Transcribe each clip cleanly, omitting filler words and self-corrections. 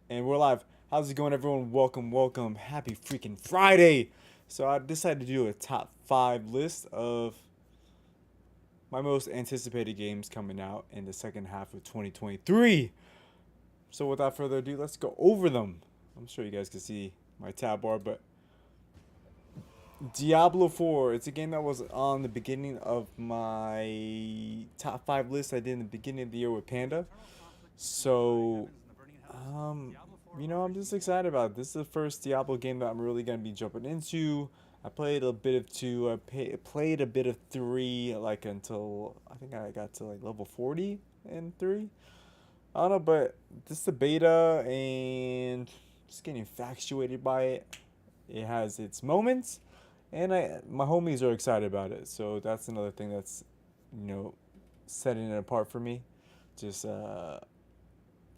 And we're live. How's it going, everyone? Welcome, welcome. Happy freaking Friday. So I decided to do a top 5 list of my most anticipated games coming out in the second half of 2023. So without further ado, let's go over them. I'm sure you guys can see my tab bar, but Diablo 4. It's a game that was on the beginning of my top 5 list I did in the beginning of the year with Panda. So Um, I'm just excited about it. This is the first Diablo game that I'm really gonna be jumping into. I played a bit of two. Played a bit of three, like until I think I got to like level 40 in three. I don't know, but this is the beta and just getting infatuated by it. It has its moments, and my homies are excited about it. So that's another thing that's, you know, setting it apart for me. Just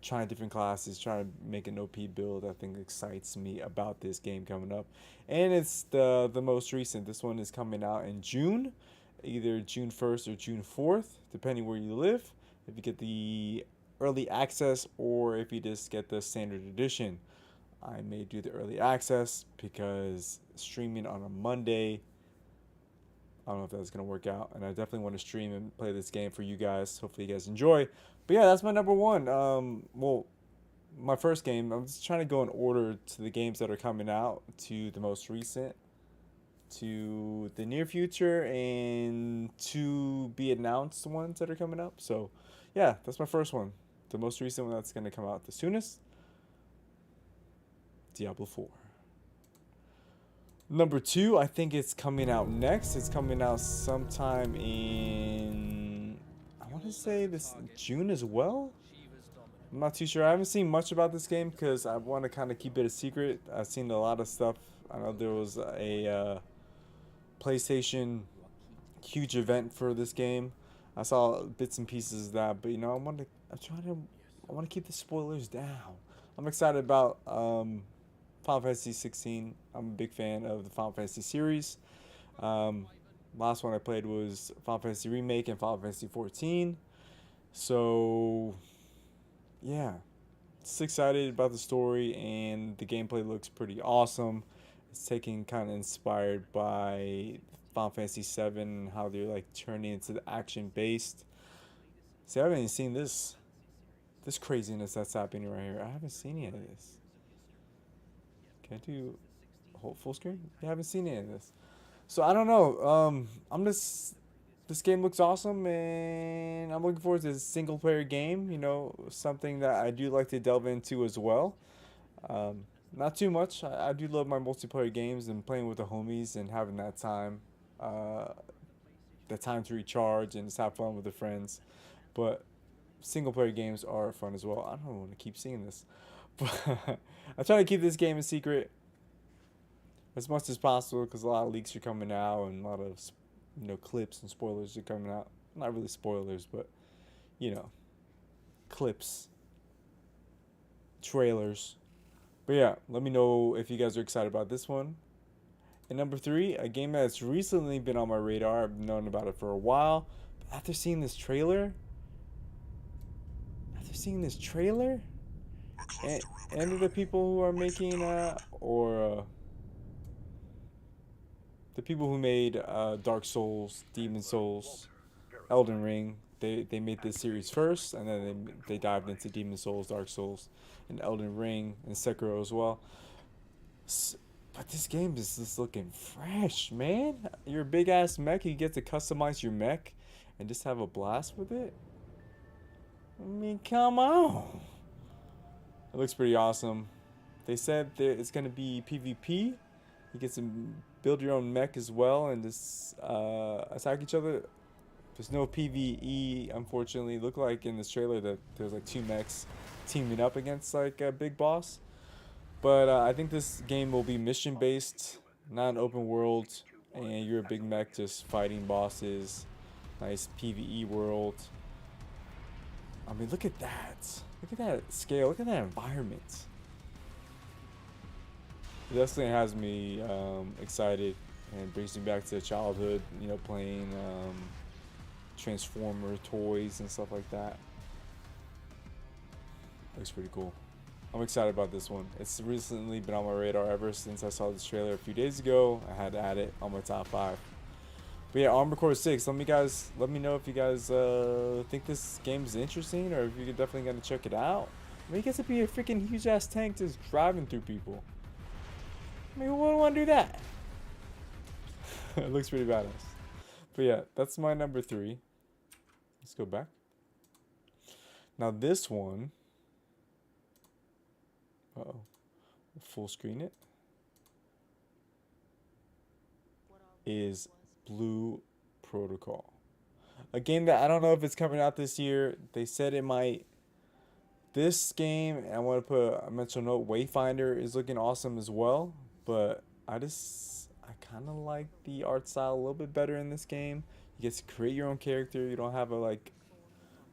trying different classes, trying to make an OP build. I think excites me about this game coming up, and it's the most recent. This one is coming out in June, either June 1st or June 4th, depending where you live. If you get the early access or if you just get the standard edition. I may do the early access because streaming on a Monday, I don't know if that's gonna work out, and I definitely want to stream and play this game for you guys. Hopefully, you guys enjoy. But yeah, that's my number one. Well, my first game. I'm just trying to go in order to the games that are coming out, to the most recent, to the near future, and to be announced ones that are coming up. So, yeah, that's my first one. The most recent one that's gonna come out the soonest, Diablo 4. Number two, I think it's coming out next. It's coming out sometime in, I want to say this June as well. I'm not too sure. I haven't seen much about this game because I want to kind of keep it a secret. I've seen a lot of stuff. I know there was a PlayStation huge event for this game. I saw bits and pieces of that, but I want to keep the spoilers down. I'm excited about Final Fantasy 16. I'm a big fan of the Final Fantasy series. Um, Last one I played was Final Fantasy Remake and Final Fantasy 14. So yeah, just excited about the story, and the gameplay looks pretty awesome. It's taking kind of inspired by Final Fantasy VII, how they're like turning into the action based. See, I haven't even seen this craziness that's happening right here. I haven't seen any of this. Can I do whole full screen? I haven't seen any of this. So I don't know. I'm just This game looks awesome, and I'm looking forward to a single player game. Something that I do like to delve into as well. Not too much. I do love my multiplayer games and playing with the homies and having uh, that time to recharge and just have fun with the friends. But single player games are fun as well. I don't want to keep seeing this, but I try to keep this game a secret as much as possible because a lot of leaks are coming out and a lot of clips and spoilers are coming out. Not really spoilers, but you know clips, trailers. But yeah, let me know if you guys are excited about this one. And number three, a game that's recently been on my radar. I've known about it for a while. But after seeing this trailer, and, and the people who are making or the people who made Dark Souls, Demon Souls, Elden Ring, they made this series first, and then they dived into Demon Souls, Dark Souls, and Elden Ring, and Sekiro as well. But this game is just looking fresh, man. You're a big ass mech, you get to customize your mech and just have a blast with it. I mean, come on. It looks pretty awesome. They said that it's gonna be PvP. You get to build your own mech as well and just attack each other. There's no PvE, unfortunately. It looked like in this trailer that there's like two mechs teaming up against like a big boss. But I think this game will be mission based, not an open world, and you're a big mech just fighting bosses. Nice PvE world. I mean, look at that. Look at that scale. Look at that environment. It definitely has me excited and brings me back to childhood. Playing Transformer toys and stuff like that. Looks pretty cool. I'm excited about this one. It's recently been on my radar ever since I saw this trailer a few days ago. I had to add it on my top 5. But yeah, Armored Core 6. Let me know if you guys think this game is interesting, or if you're definitely gonna check it out. I mean, it gets to be a freaking huge ass tank just driving through people. I mean, who wouldn't want to do that? It looks pretty badass. But yeah, that's my number 3. Let's go back. Now this one. Uh-oh. Full screen it. Is Blue Protocol. A game that I don't know if it's coming out this year. They said it might. This game, I want to put a mental note, Wayfinder is looking awesome as well. But I kind of like the art style a little bit better in this game. You get to create your own character. You don't have a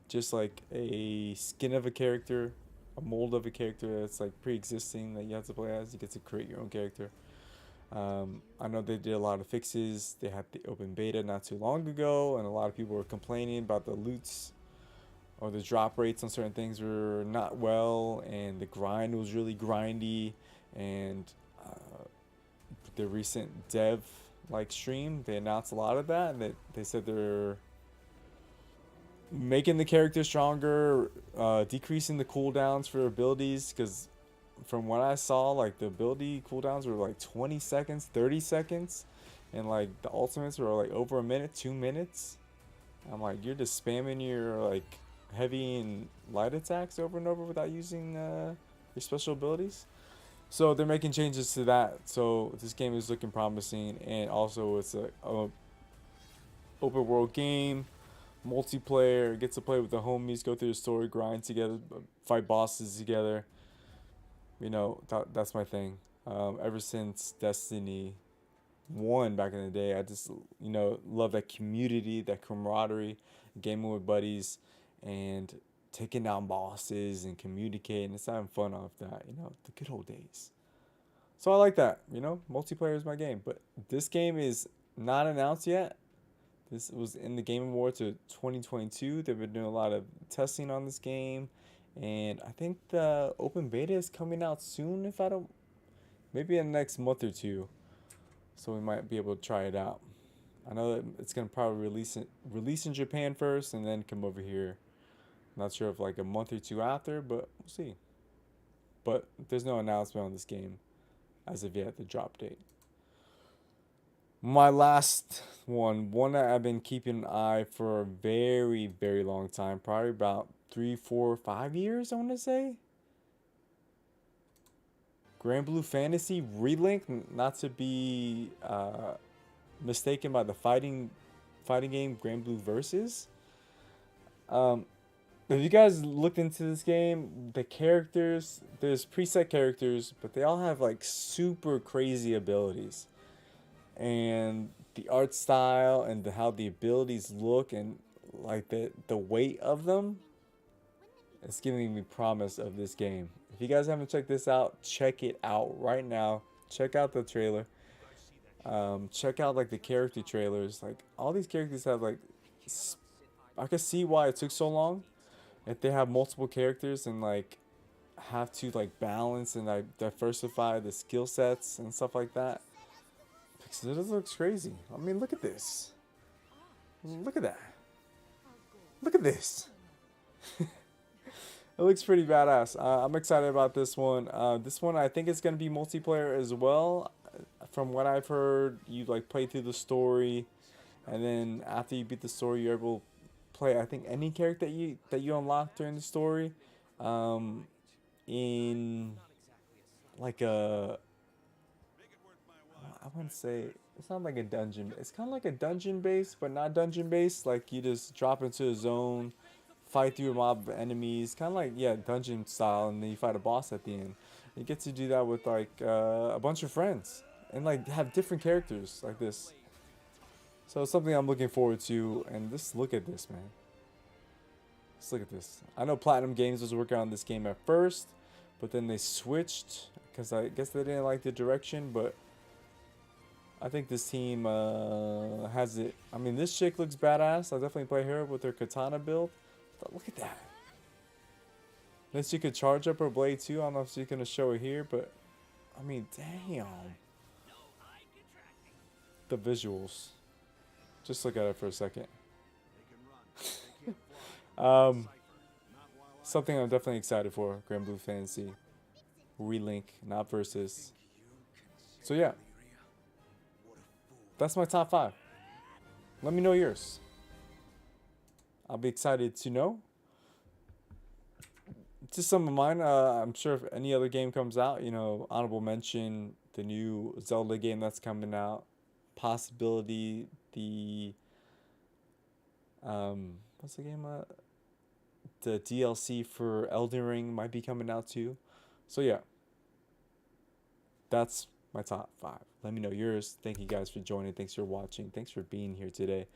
just like a skin of a character, a mold of a character that's like pre-existing that you have to play as. You get to create your own character. I know they did a lot of fixes. They had the open beta not too long ago, and a lot of people were complaining about the loots or the drop rates on certain things were not well, and the grind was really grindy. And the recent dev stream, they announced a lot of that, and they said they're making the character stronger, decreasing the cooldowns for abilities, because from what I saw, like the ability cooldowns were like 20 seconds, 30 seconds, and like the ultimates were like over a minute, 2 minutes. I'm like, you're just spamming your like heavy and light attacks over and over without using your special abilities. So they're making changes to that. So this game is looking promising, and also it's a open world game, multiplayer. Get to play with the homies, go through the story, grind together, fight bosses together. You know, that's my thing. Ever since Destiny 1 back in the day, I just, love that community, that camaraderie, gaming with buddies, and taking down bosses and communicating. It's having fun off that, the good old days. So I like that, multiplayer is my game. But this game is not announced yet. This was in the Game Awards of 2022. They've been doing a lot of testing on this game. And I think the open beta is coming out soon, if I don't, maybe in the next month or two. So we might be able to try it out. I know that it's gonna probably release in Japan first, and then come over here. Not sure if like a month or two after, but we'll see. But there's no announcement on this game as of yet, the drop date. My last one that I've been keeping an eye for a very, very long time, probably about 3, 4, 5 years, I want to say. Grand Blue Fantasy Relink, not to be mistaken by the fighting game Grand Blue Versus. If you guys looked into this game, the characters, there's preset characters, but they all have like super crazy abilities. And the art style and how the abilities look, and like the weight of them, it's giving me promise of this game. If you guys haven't checked this out, check it out right now. Check out the trailer. Check out like the character trailers. Like all these characters have like, I can see why it took so long. If they have multiple characters and like have to like balance and like diversify the skill sets and stuff like that. Because this looks crazy. I mean, look at this. Look at that. Look at this. It looks pretty badass. I'm excited about this one. This one I think it's gonna be multiplayer as well. From what I've heard, you like play through the story, and then after you beat the story, you're able to play I think any character that you unlock during the story. In like I wouldn't say it's not like a dungeon. It's kind of like a dungeon base, but not dungeon base. Like you just drop into a zone, fight through a mob of enemies, kind of like dungeon style, and then you fight a boss at the end. You get to do that with like a bunch of friends, and like have different characters like this. So it's something I'm looking forward to. And just look at this, man. Just look at this. I know Platinum Games was working on this game at first, but then they switched because I guess they didn't like the direction. But I think this team has it. I mean, this chick looks badass. I'll definitely play her with her katana build. But look at that. Unless you could charge up her blade too. I don't know if she's gonna show it here, but I mean, damn. The visuals. Just look at it for a second. um, Something I'm definitely excited for. Grand Blue Fantasy. Relink, not versus. So yeah, that's my top 5. Let me know yours. I'll be excited to know. Just some of mine. I'm sure if any other game comes out, you know, honorable mention the new Zelda game that's coming out. Possibility the what's the game? The DLC for Elden Ring might be coming out too. So yeah, that's my top 5. Let me know yours. Thank you guys for joining. Thanks for watching. Thanks for being here today.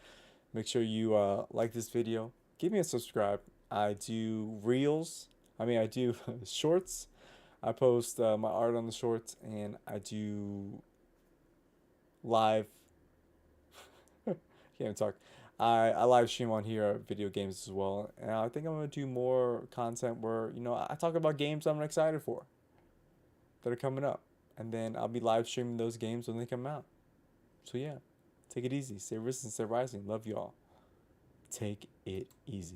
Make sure you like this video. Give me a subscribe. I do reels. I do shorts. I post my art on the shorts, and I do live. Can't even talk. I live stream on here video games as well, and I think I'm gonna do more content where I talk about games I'm excited for that are coming up, and then I'll be live streaming those games when they come out. So yeah, take it easy. Stay risen, stay rising. Love y'all. Take it easy.